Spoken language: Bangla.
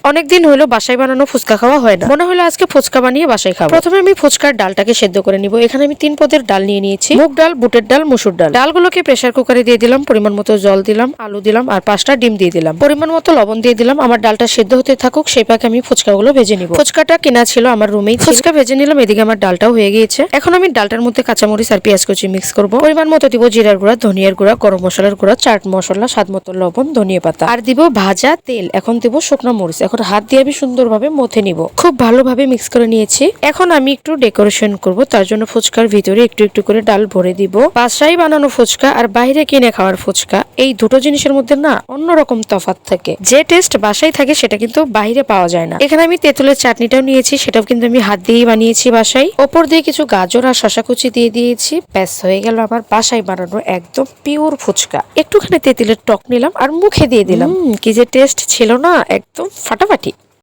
অনেকদিন হলো বাসায় বানানো ফুচকা খাওয়া হয় না, মনে হলো আজকে ফুচকা বানিয়ে বাসায় খাবো। প্রথমে আমি ফুচকার ডালটাকে সেদ্ধ করে নিব। এখানে আমি 3 পদের ডাল নিয়ে নিয়েছি, মুগ ডাল, বুটের ডাল, মসুর ডাল। ডালগুলোকে প্রেসার কুকারে দিয়ে দিলাম, পরিমাণ মতো জল দিলাম, আলু দিলাম আর 5টা ডিম দিয়ে দিলাম, পরিমাণ মতো লবণ দিয়ে দিলাম। আমার ডালটা সেদ্ধ হতে থাকুক, সেই পাকে আমি ফুচকাগুলো ভেজে নিব। ফুচকাটা কেনা ছিল আমার রুমেই, ফুচকা ভেজে নিলাম। এদিকে আমার ডালটাও হয়ে গিয়েছে। এখন আমি ডালটার মধ্যে কাঁচামরিচ আর পেঁয়াজ কুচি মিক্স করব। পরিমাণ মতো দিব জিরার গুঁড়া, ধনিয়ার গুঁড়া, গরম মশলার গুঁড়া, চাট মশলা, স্বাদ মতো লবণ, ধনিয়া পাতা আর দিব ভাজা তেল। এখন দিব শুকনো মরিচ। এখন হাত দিয়ে আমি সুন্দরভাবে মথে নিব। খুব ভালোভাবে মিক্স করে নিয়েছি। এখন আমি একটু ডেকোরেশন করব, তার জন্য ফুচকার ভিতরে একটু একটু করে ডাল ভরে দিব। বাসায় বানানো ফুচকা আর বাইরে কিনে খাওয়ার ফুচকা, এই দুটো জিনিসের মধ্যে না অন্যরকম তফাৎ থাকে। যে টেস্ট বাসায় থাকে সেটা কিন্তু বাইরে পাওয়া যায় না। এখানে আমি তেঁতুলের চাটনিটাও নিয়েছি, সেটাও কিন্তু আমি হাত দিয়েই বানিয়েছি বাসায়। ওপর দিয়ে কিছু গাজর আর শসা কুচি দিয়ে দিয়েছি। ব্যাস হয়ে গেল আমার বাসায় বানানো একদম পিওর ফুচকা। একটুখানি তেঁতুলের টক নিলাম আর মুখে দিয়ে দিলাম। কি যে টেস্ট ছিল না, একদম ফাটাফাটি।